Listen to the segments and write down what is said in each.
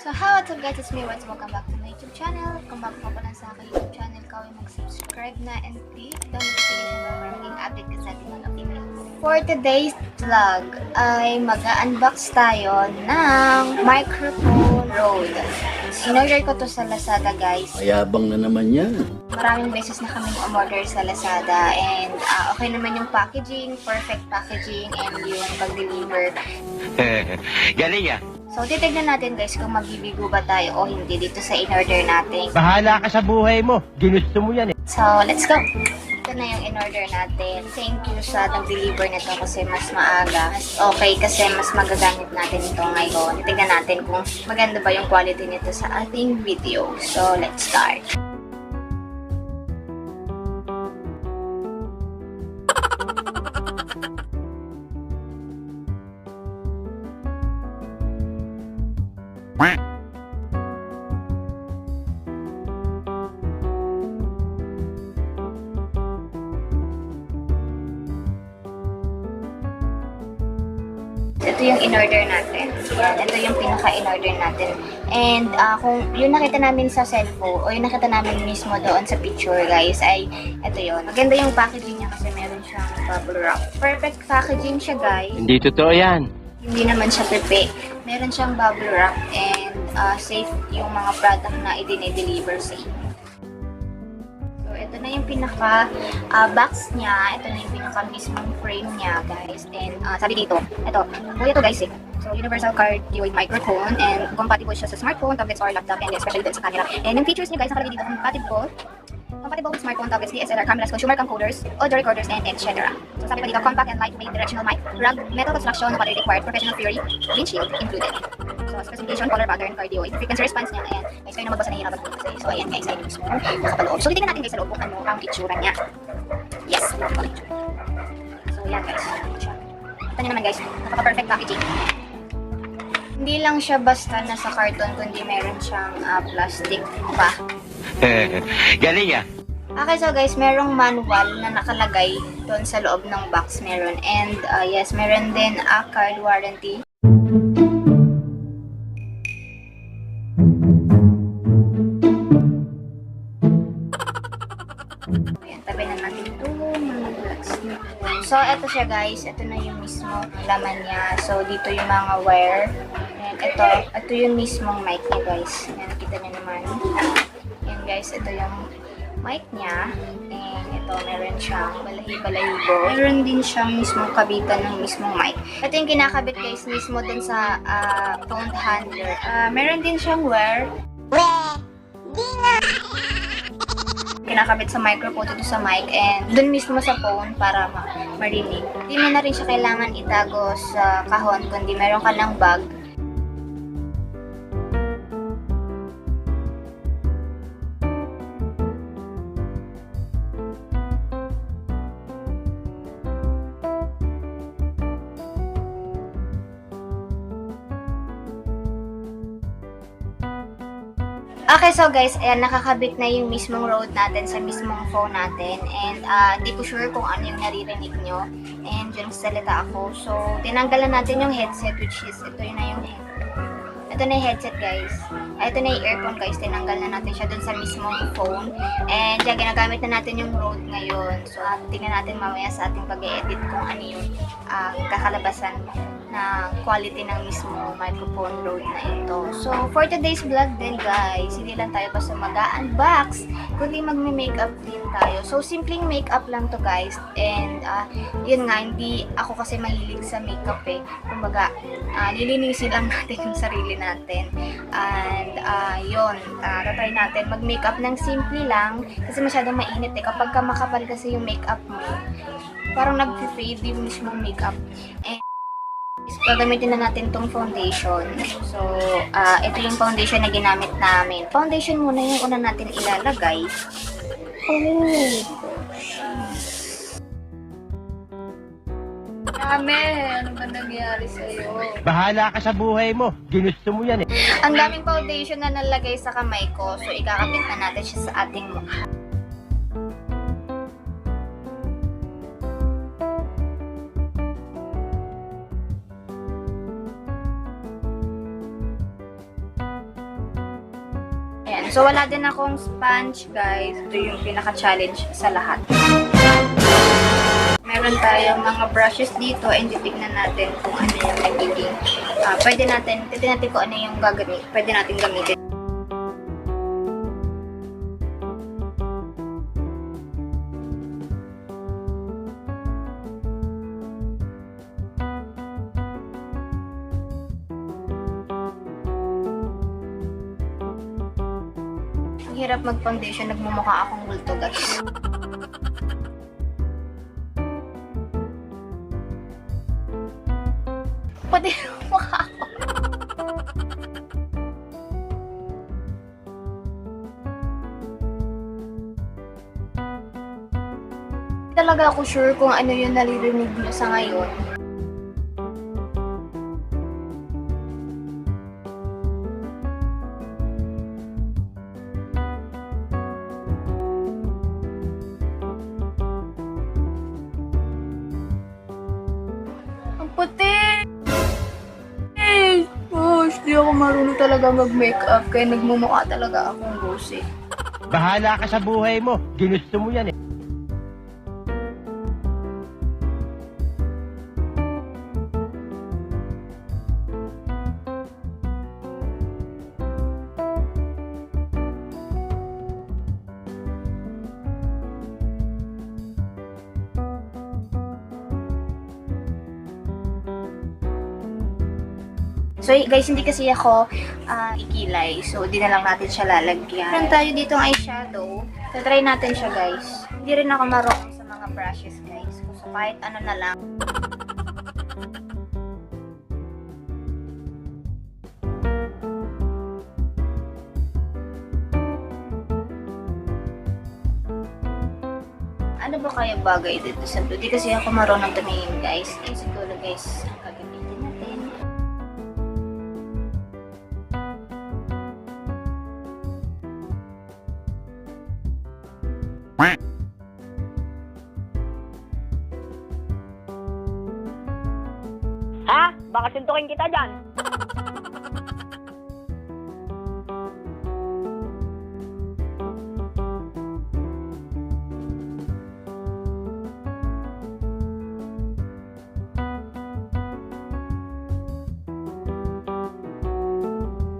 So, hi, what's up guys? It's me, Rhods. Welcome back to my YouTube channel. Kung bago ka pa lang sa aking YouTube channel, kawin mag-subscribe na and click the notification bell para maging update ka sa ating mga videos. For today's vlog ay mag-unbox tayo ng microphone Rhodes. In-order ko to sa Lazada, guys. Mayabang na naman yan. Maraming beses na kaming umorder sa Lazada and okay naman yung packaging, perfect packaging and yung pag-deliver. Galing ah. So, titignan natin guys kung magbibigo ba tayo o hindi dito sa in-order natin. Bahala ka sa buhay mo. Ginusto mo yan eh. So, let's go! Ito na yung in-order natin. Thank you sa nag-deliver nito kasi mas maaga. Mas okay kasi mas magagamit natin ito ngayon. Titignan natin kung maganda ba yung quality nito sa ating video. So, let's start! Ito yung in-order natin. Yan, ito yung pinaka-in-order natin. And kung yung nakita namin sa cellphone o yung nakita namin mismo doon sa picture guys ay ito yun. Maganda yung packaging niya kasi meron siyang bubble wrap. Perfect packaging siya guys. Hindi totoo yan. Hindi naman siya pepe. Meron siyang bubble wrap and safe yung mga product na i-deliver sa inyo. So, ito na yung pinaka-box niya. Ito na yung pinaka-mismong frame niya, guys. And sabi dito, ito guys eh. So, universal cardioid microphone and compatible siya sa smartphone, tablets, or laptop, and especially dun sa camera. And yung features niya guys, nakalagay dito, compatible with smartphone, tablets, DSLR cameras, consumer camcorders, audio recorders, and etc. So sabi pa dito, compact and lightweight directional mic, rugged metal construction, no battery required, professional theory, windshield included. So specification, color pattern, cardioid, frequency response niya, ayan. Guys, kayo na magbasa na hirapan ko kasi. So ayan guys, ayun mismo, nakapaloob. So titignan natin guys sa loob kung ano ang itsura niya. Yes, so yan guys, ito nyo naman guys, nakaka-perfect packaging. Hindi lang siya basta nasa carton, kundi meron siyang plastic pa. Galing ah. Okay, so guys, merong manual na nakalagay doon sa loob ng box meron. And yes, meron din a card warranty. Ayan, tabi na natin ito. So, ito siya guys. Ito na yung mismo laman niya. So, dito yung mga wire. And ito yung mismong mic niya guys. Ayan, nakita niyo naman. Ayan guys, ito yung mic niya. And ito, meron siyang balahibo. Meron din siyang mismong kabitan ng mismong mic. Ito yung kinakabit guys mismo dun sa phone handler. Meron din siyang wire. Kinakabit sa microphone dito sa mic and dun mismo sa phone para marinig. Hindi mo na rin siya kailangan itago sa kahon kundi meron ka ng bag. Okay, so guys, ayan, nakakabit na yung mismong Rhodes natin sa mismong phone natin. And hindi ko sure kung ano yung naririnig nyo. And yung salita ako. So, tinanggalan natin yung headset, which is, ito na yung headset guys. Ito na yung earphone guys. Tinanggal na natin siya dun sa mismong phone. And yan, ginagamit na natin yung Rhodes ngayon. So, tingnan natin mamaya sa ating pag-edit kung ano yung kakalabasan na quality ng mismo microphone Rhodes na ito. So, for today's vlog din guys, hindi lang tayo basta mag-unbox, kundi magme-makeup din tayo. So, simpleng makeup lang to guys. And, yun nga, hindi ako kasi mahilig sa makeup eh. Kumbaga, lilinisin lang natin yung sarili natin. And, yun, tatry natin mag-makeup ng simple lang kasi masyadong mainit eh. Kapag ka makapal kasi yung makeup mo, parang nag-fade yung mismong makeup. And, gagamitin na natin tong foundation. So, ito yung foundation na ginamit namin. Foundation muna yung una natin ilalagay. Oh! Dami! Ano ba nangyari sa'yo? Bahala ka sa buhay mo. Ginusto mo yan eh. Ang daming foundation na nalagay sa kamay ko. So, ikakapit na natin siya sa ating mukha. So, wala din akong sponge, guys. Ito yung pinaka-challenge sa lahat. Meron tayong mga brushes dito and titignan natin kung ano yung nagiging titignan natin kung ano yung pwede natin gamitin. Ang hirap mag-foundation, nagmumukha akong multo, guys. Pwede mukha ako. Hindi talaga ako sure kung ano yung naririnig nyo sa ngayon. Ang puti! Gosh, di ako marunong talaga mag-makeup kaya nagmumukha talaga akong rosy. Bahala ka sa buhay mo. Ginusto mo yan eh. So guys, hindi kasi ako ikilay. So, di na lang natin siya lalagyan. Meron tayo dito ng eyeshadow. So, try natin siya, guys. Hindi rin ako marunong sa mga brushes, guys. So, kahit ano na lang. Ano ba kaya bagay dito sa blue? Di kasi ako marunong tumingin, guys. Eh, siguro, guys, ang gagamitin natin. Ha? Baka suntukin kita dyan.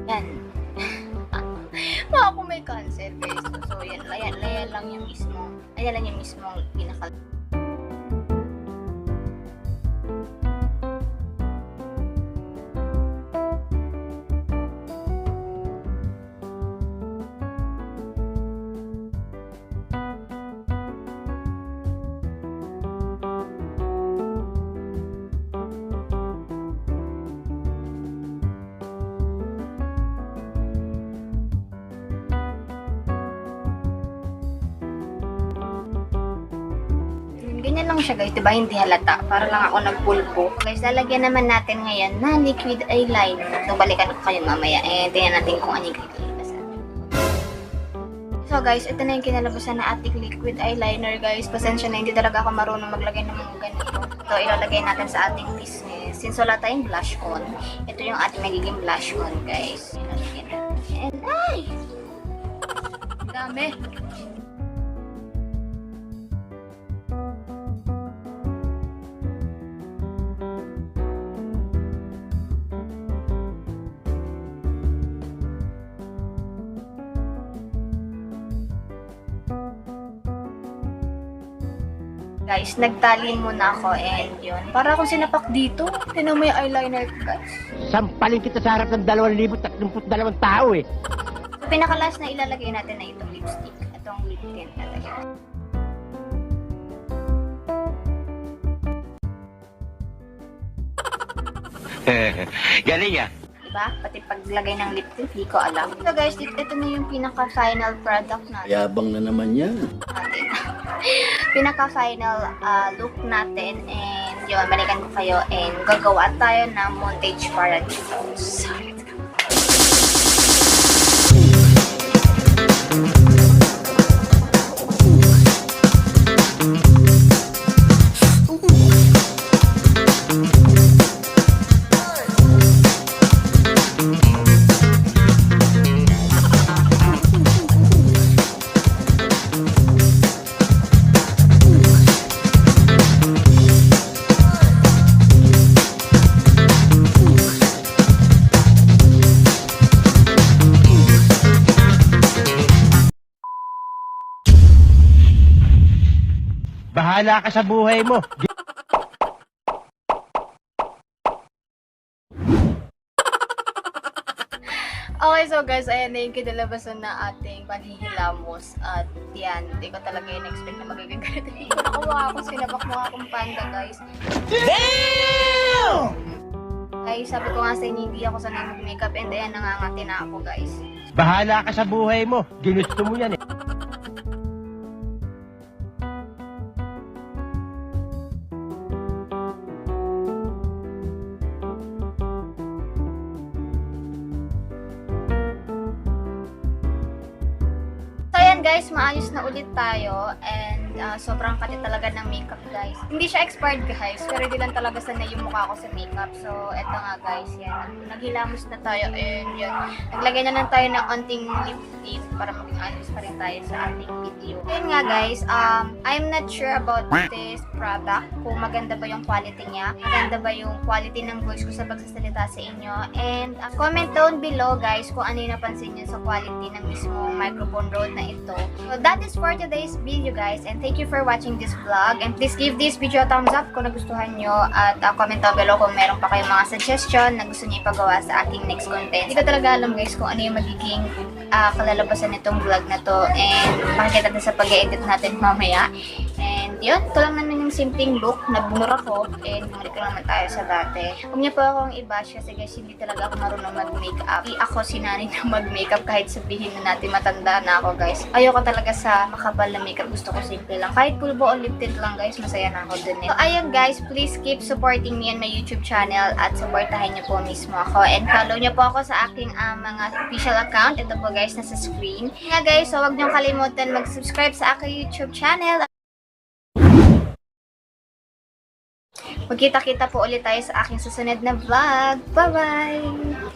Yan. Baka kung may cancer, guys. So, yan lang yung mismo. Ayan lang yung mismo pinaka. Ganyan lang siya, guys, diba? Hindi halata. Para lang ako nagpulpo. Guys, lalagyan naman natin ngayon na liquid eyeliner. So, balikan ko kayo mamaya. Tingnan natin kung ano yung kinalabasan. So, guys, ito na yung kinalabasan na ating liquid eyeliner, guys. Pasensya na, hindi talaga ako marunong maglagay ng mga ganito. Ito, ilalagay natin sa ating business. Since wala tayong blush on, ito yung ating magiging blush on, guys. Ilalagay natin. And, ay! Dami! Guys, nagtali muna ako and yun. Para akong sinapak dito. Tinan mo yung eyeliner ko, guys. Sampalin kita sa harap ng 2,032 tao eh. So, pinaka-last na ilalagay natin na itong lipstick. Itong lip tint talaga. Galing ah. Diba? Pati paglagay ng lip tint, hindi ko alam. So guys, ito na yung pinaka-final product natin. Yabang na naman yan. Pinaka-final look natin. And yun, balikan ko kayo. And gagawa tayo ng montage para dito. So, let's go. Bahala ka sa buhay mo. Okay, so guys, ayan na yung kinalabasan na ating panghihilamos. At yan, hindi ko talaga in-expect na magiging ganito. Hindi ko nakuha ako, sinabak mo akong panda, guys. Damn! Guys, sabi ko nga sa inyo, hindi ako sanay mag-makeup and ayan, nangangati na ako, guys. Bahala ka sa buhay mo. Ginusto mo yan eh. So ayan guys, maayos na ulit tayo and sobrang kati talaga ng makeup guys. Hindi siya expired guys, pero di lang talaga sanay yung mukha ko sa makeup. So eto nga guys, yan. Naghilamos na tayo and yun. Naglagay na lang tayo ng onting lip tint para maging ayos pa rin tayo sa ating video. Ayun nga guys, I'm not sure about this product, kung maganda ba yung quality niya, maganda ba yung quality ng voice ko sa pagsasalita sa inyo. And comment down below guys kung ano yung napansin nyo sa quality ng mismong microphone Rhodes na ito. So that is for today's video guys, and thank you for watching this vlog, and please give this video a thumbs up kung nagustuhan nyo, at comment down below kung meron pa kayong mga suggestion na gusto nyo ipagawa sa aking next content. Hindi ko talaga alam guys kung ano yung magiging kalalabasan nitong vlog na to, and makikita natin sa pag-edit natin mamaya. And yun, ito lang naman yung simpleng look. Nagbumura ko and bumalik na naman tayo sa dati. Huwag niyo po akong i-bash kasi guys, hindi talaga ako marunong mag-makeup. Hindi ako sinanay na mag-makeup kahit sabihin na natin matanda na ako guys. Ayoko talaga sa makapal na makeup. Gusto ko simple lang. Kahit pulbo o lip tint lang guys, masaya na ako dun eh. So ayun guys, please keep supporting me on my YouTube channel at supportahin niyo po mismo ako. And follow niyo po ako sa aking mga official account. Ito po guys, nasa screen. Nga guys, so huwag niyong kalimutan mag-subscribe sa aking YouTube channel. Magkita-kita po ulit tayo sa aking susunod na vlog. Bye-bye!